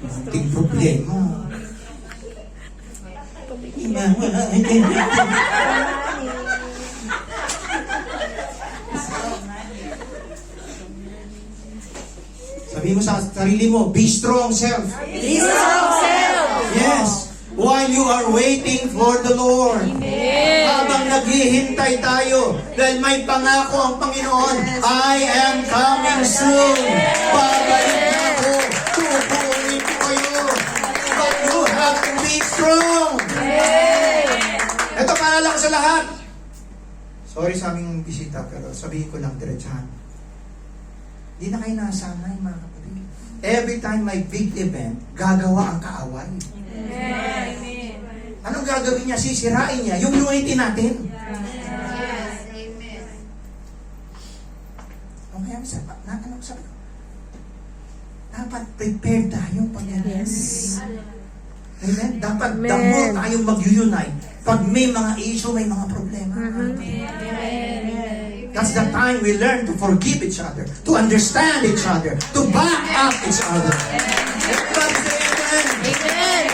Anting problema. Sabi mo sa sarili mo, be strong self. Be strong self. Yes. While you are waiting for the Lord. Amen. Habang naghihintay tayo, dahil may pangako ang Panginoon, I am coming soon. Babalik na ako. Tutuloy ko kayo. But you have to be strong. Ito para lang sa lahat. Sorry sa aming bisita, pero sabihin ko lang diretsahan. Hindi na kayo nasanay, mga kapatid. Every time may big event, gagawa ang kaaway. Amen. Anong gagawin niya? Sisirain niya yung unity natin. Yes. Amen. Okay, ano sabi ko? Dapat prepare tayo pag Yes. Amen? Dapat Amen. the more tayong mag-unite. Pag may mga issue, may mga problema. Amen. That's the time we learn to forgive each other, to understand each other, to back up each other. Everybody say amen. Amen.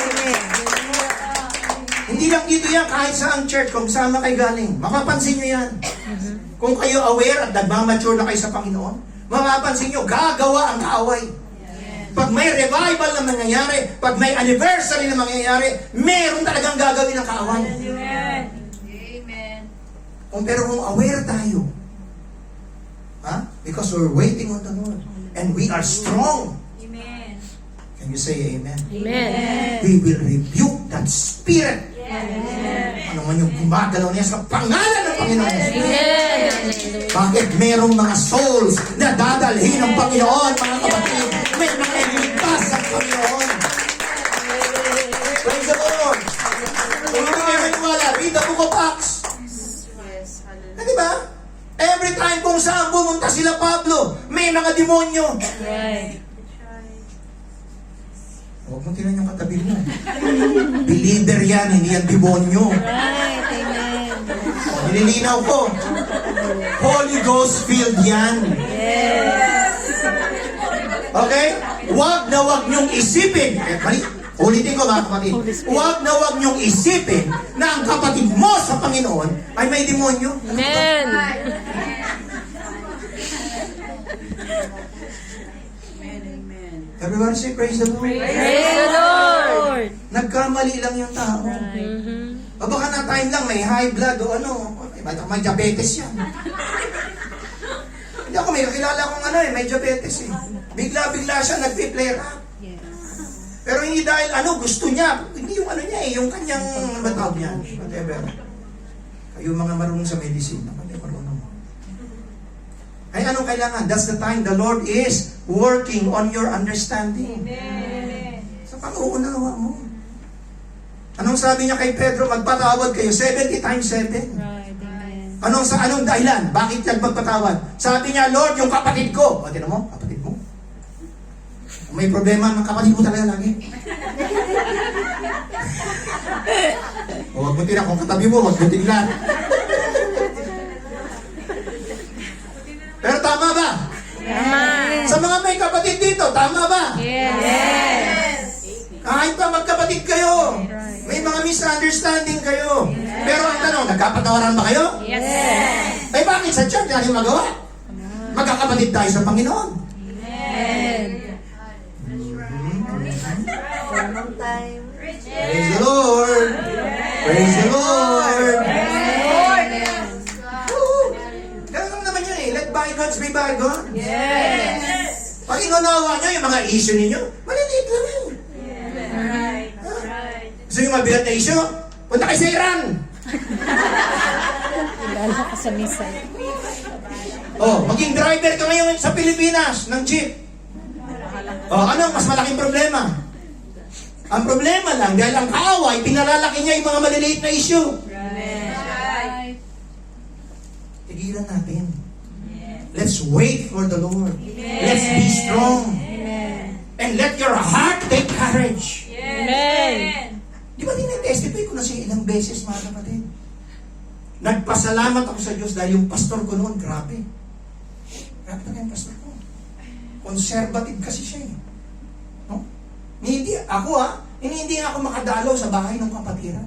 Hindi lang dito yan, kahit sa ang church, kung saan kayo galing, makapansin nyo yan. Kung kayo aware at nagmamature na kayo sa Panginoon, makapansin nyo, gagawa ang kaaway. Pag may revival na mangyayari, pag may anniversary na mangyayari, meron talagang gagawin ng kaaway. Amen. Pero kung aware tayo, because we're waiting on the Lord, and we are strong, Amen. can you say amen? Amen. We will rebuke that spirit. Amen. Ano man yung gumagalaw niya sa pangalan ng Panginoon. Amen. Bakit merong mga souls na dadalhin ng Panginoon, mga kapatid? May mga iligtas sa Panginoon. Praise the Lord. Kung hindi kayo maniwala, read the book of Acts. Di ba? Every time kung saan pumunta sila Pablo, may mga demonyo. Right. Huwag mo tinan yung katabi mo. Believer yan, hindi yan demonyo. Right. Amen. Nililinaw ko. Holy Ghost filled yan. Yes. Okay? Huwag na huwag niyong isipin. Mali. Ulitin ko mga kapatid. Huwag na huwag niyong isipin na ang kapatid mo sa Panginoon ay may demonyo. Amen. Everybody say praise the Lord. Praise the Lord. Nagkamali lang yung tao. O baka na time lang may high blood o ano. May diabetes yan. Hindi ako may kakilala akong may diabetes eh. Bigla-bigla siya nag-flare up. Pero hindi dahil gusto niya. Hindi yung niya yung kanyang matawag niya. Whatever. Kayo mga marunong sa medicine. Marunong. Ay anong kailangan? That's the time the Lord is working on your understanding. Amen. Sa pag-uunawa mo. Anong sabi niya kay Pedro? Magpatawad kayo 70 times 7. Right. Amen. Anong dahilan? Bakit yan magpatawad? Sabi niya, Lord, yung kapatid ko. O, tinan mo, kapatid mo. May problema ng kapatid mo talaga lagi. O, huwag mo tinan kung katabi mo, huwag mo tignan. Pero tama ba? Tama. Sa mga may kapatid dito, tama ba? Yes. Kahit pa magkapatid kayo, may mga misunderstanding kayo. Pero ang tanong, nagkapatawaran ba kayo? Yes. Ay bakit sa church natin magawa? Magkakapatid tayo sa Panginoon. Amen. Praise the Lord! Praise the Lord! Woo! Ganun lang naman yun eh. Let bygones be bygones. Yes. Pag inunawa nyo yung mga issue ninyo, maliliit lang yun. Right. Gusto yung mabigat na issue? Punta kayo sa Iran! Kilala ka sa misa. Maging driver ka ngayon sa Pilipinas ng jeep. Anong mas malaking problema? Ang problema lang, dahil ang kaaway, pinalalaki niya yung mga maliliit na issue. Right. Tigilan natin. Let's wait for the Lord. Let's be strong. And let your heart take courage. Amen. Di ba tinetestify ko na siya ilang beses, mga kapatid? Nagpasalamat ako sa Diyos dahil yung pastor ko noon, grabe. Grabe na yung pastor ko. Conservative kasi siya eh. No? Hindi ako makadalaw sa bahay ng kapatiran.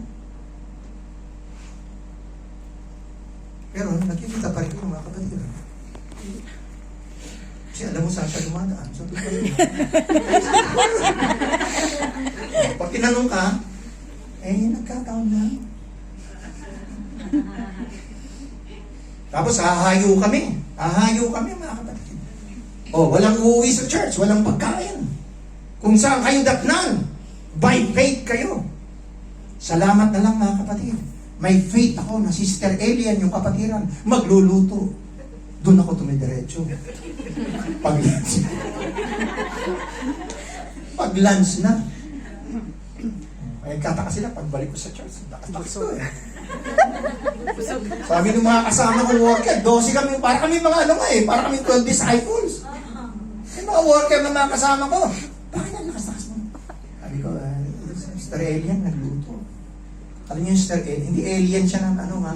Pero nakikita pa rin yung mga kapatiran. Kasi alam mo saan siya dumadaan. So, doon pa rin. Pag tinanong ka, nagkataon lang. Tapos hahayo kami. Hahayo kami mga kapatid. Walang uuwi sa church, walang pagkain. Kung saan kayo datnan, by faith kayo. Salamat na lang mga kapatid. May faith ako na Sister Elian, yung kapatiran, magluluto. Doon ako tumidiretso. Pag-lunch na. Ay, kataka sila, pagbalik ko sa church, nakatakas ko eh. Sabi ng mga kasama kong worker, 12 kami, para kami mga para kami 12 disciples. Yung mga worker na mga kasama ko, bakit ang lakas-lakas mo? Sabi ko, Sister Elian, nagluto. Alam niyo yung Sister Elian, hindi alien siya ng ha?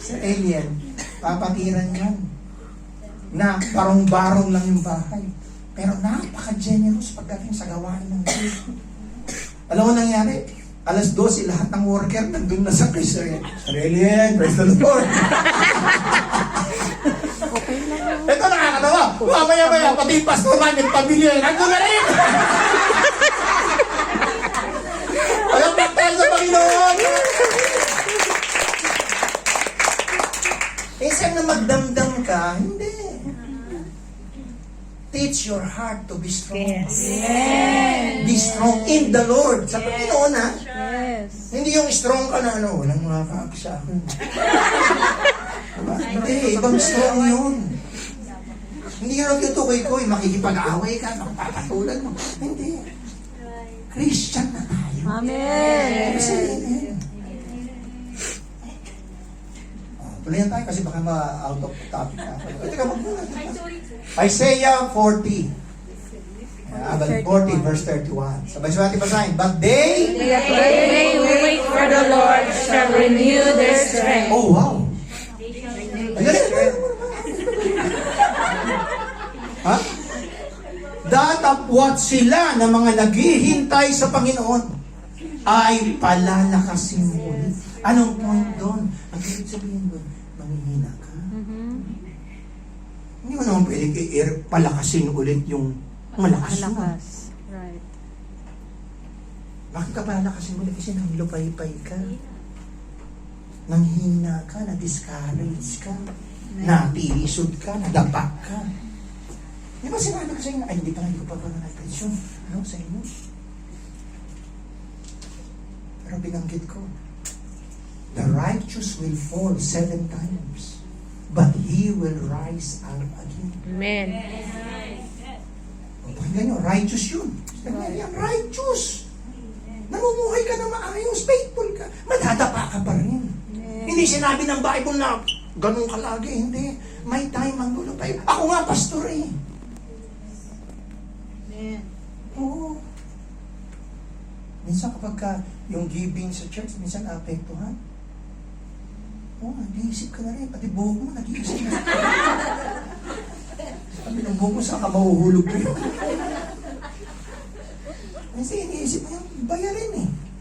Sister Elian, papatiran yan. Na barong-barong lang yung bahay. Pero napaka-generous pagdating sa gawain ng Diyos. Alam mo nangyari? 12:00, lahat ng worker nandun na sa Sister Elian, praise the Lord. Ito nakakatawa. Mamaya-maya, pati yung pastor namin, pamilya, nandun na rin. Walang baktal sa Panginoon. Isang na magdamdam ka, hindi. Teach your heart to be strong. Yes. Be strong in the Lord. Sa Panginoon ha. Yes. Hindi yung strong ka na walang makakaak sa akin. Diba? Hindi, ibang strong yun. Hindi yun ang tutukoy-koy, makikipag-away ka, makapapatulan mo. Hindi. Christian na tayo. Amen. Kasi, tuloy na tayo kasi baka ma-out of topic na. Teka, mag-muna. Isaiah 40. 40 verse 31. Sabay-sabay natin basahin. But they They who wait for the Lord shall renew their strength. Oh, wow. Ha? Datapwat sila na mga naghihintay sa Panginoon ay palalakasin ulit. Anong point doon? Ang ibig sabihin doon, manghihina ka. Hindi mo naman pwede palakasin ulit yung malakas mo. Right. Bakit ka palakasin ulit? Kasi nanglupay-pay ka. Nanghina ka, na-discourage ka, natiisod ka, nadapak ka. Di ba sinabi ko sa inyo, ay hindi ko pa na-pension. Ano sa inyo? Pero binanggit ko, the righteous will fall 7 times, but he will rise up again. Amen. O, pakinggan nyo, righteous yun. Yan, righteous. Namumuhay ka na maayos, faithful ka, madadapa ka pa rin. Hindi sinabi ng Bible na ganun ka lagi, hindi. May time ang lulupay. Ako nga, pastor eh. Oo. Minsan kapag yung giving sa church, minsan naapektuhan. Nag-iisip ka na rin. Pati buhok mo, nag-iisip na. Sabi ng buhok mo, saan ka mahuhulog ko yun? Kasi iniisip mo yung bayarin eh.